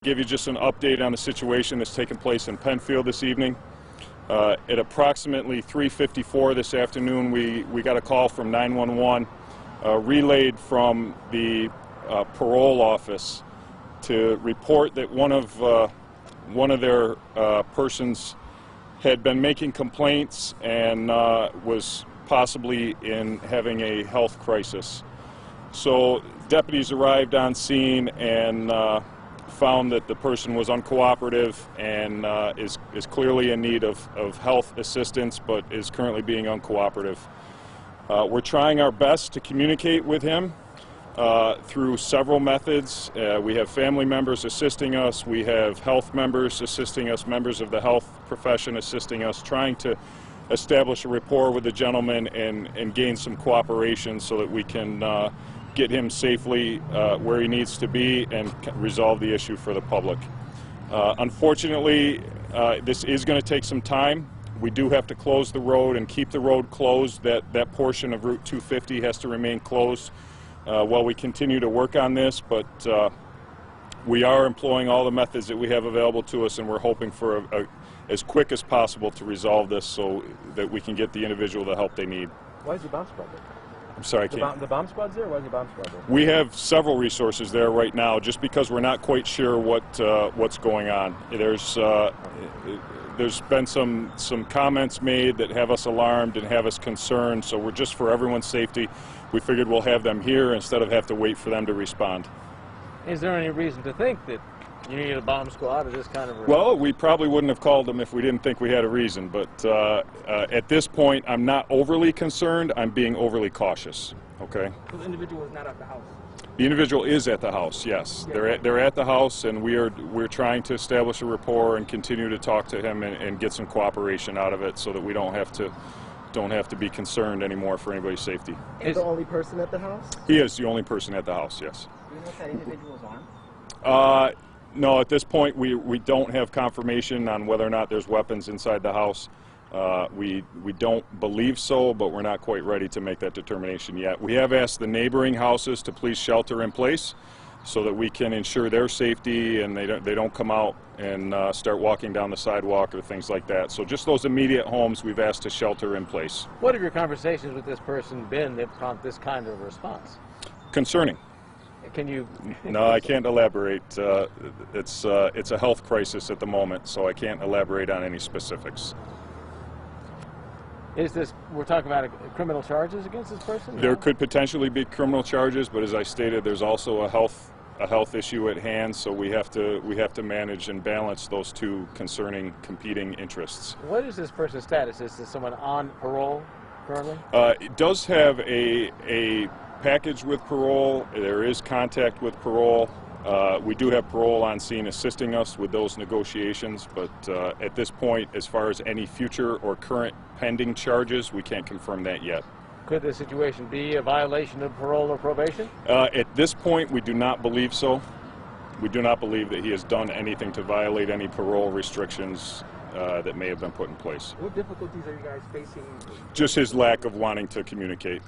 Give you just an update on the situation that's taken place in Penfield this evening. At approximately 3:54 this afternoon, we got a call from 911, relayed from the parole office to report that one of their persons had been making complaints and was possibly having a health crisis. So deputies arrived on scene and found that the person was uncooperative and is clearly in need of health assistance, but is currently being uncooperative. We're trying our best to communicate with him through several methods. We have family members assisting us, we have health members assisting us, members of the health profession assisting us, trying to establish a rapport with the gentleman and gain some cooperation so that we can get him safely where he needs to be and resolve the issue for the public. Unfortunately, this is going to take some time. We do have to close the road and keep the road closed. That portion of Route 250 has to remain closed while we continue to work on this, but we are employing all the methods that we have available to us, and we're hoping for as quick as possible to resolve this so that we can get the individual the help they need. Why is the bomb squad there? I'm sorry, I can't. The bomb squad's there? Why is the bomb squad there? We have several resources there right now, just because we're not quite sure what's going on. There's been some comments made that have us alarmed and have us concerned, so we're just for everyone's safety. We figured we'll have them here instead of have to wait for them to respond. Is there any reason to think that you need a bomb squad or this kind of... Well, we probably wouldn't have called them if we didn't think we had a reason, but at this point, I'm not overly concerned. I'm being overly cautious, okay? So the individual is not at the house? The individual is at the house, yes. They're at the house, and we're trying to establish a rapport and continue to talk to him and get some cooperation out of it so that we don't have to be concerned anymore for anybody's safety. Is the only person at the house? He is the only person at the house, yes. Do you know if that individual is armed? No, at this point we don't have confirmation on whether or not there's weapons inside the house. We don't believe so, but we're not quite ready to make that determination yet. We have asked the neighboring houses to please shelter in place so that we can ensure their safety and they don't come out and start walking down the sidewalk or things like that. So just those immediate homes we've asked to shelter in place. What have your conversations with this person been that prompt this kind of response? Concerning. Can you... No, I can't elaborate. It's a health crisis at the moment, so I can't elaborate on any specifics. Is this, we're talking about criminal charges against this person? There could potentially be criminal charges, but as I stated, there's also a health issue at hand, so we have to manage and balance those two concerning competing interests. What is this person's status? Is this someone on parole currently? It does have a package with parole. There is contact with parole. We do have parole on scene assisting us with those negotiations, but at this point, as far as any future or current pending charges, we can't confirm that yet. Could the situation be a violation of parole or probation? At this point, we do not believe so. We do not believe that he has done anything to violate any parole restrictions that may have been put in place. What difficulties are you guys facing? Just his lack of wanting to communicate.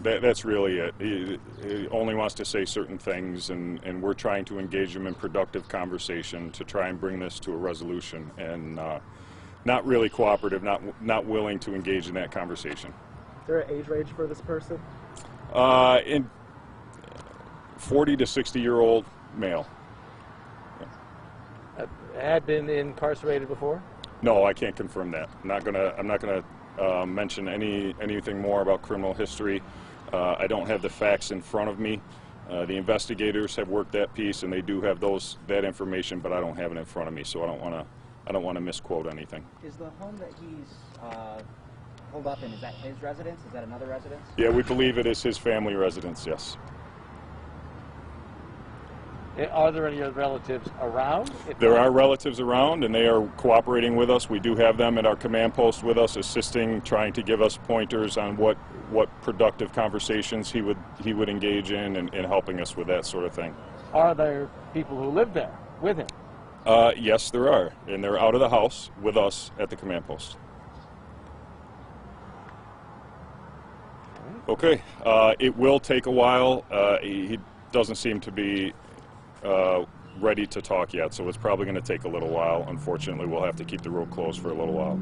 That's really it. He only wants to say certain things, and we're trying to engage him in productive conversation to try and bring this to a resolution, and not really cooperative, not willing to engage in that conversation. Is there an age range for this person? In 40 to 60-year-old male. Had been incarcerated before? No, I can't confirm that. I'm not gonna mention anything more about criminal history. I don't have the facts in front of me. The investigators have worked that piece, and they do have that information, but I don't have it in front of me, so I don't want to misquote anything. Is the home that he's holed up in, is that his residence? Is that another residence? Yeah, we believe it is his family residence, yes. Are there any relatives around? There are relatives around, and they are cooperating with us. We do have them at our command post with us, assisting, trying to give us pointers on what productive conversations he would engage in, and helping us with that sort of thing. Are there people who live there with him? Yes, there are, and they're out of the house with us at the command post. Okay, it will take a while. He doesn't seem to be ready to talk yet, so it's probably going to take a little while. Unfortunately, we'll have to keep the road closed for a little while.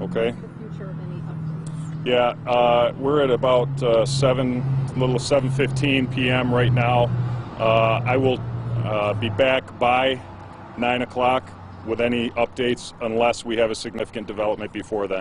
Okay? The future of any updates? Yeah, we're at about 7:15 p.m. right now. I will be back by 9 o'clock with any updates unless we have a significant development before then.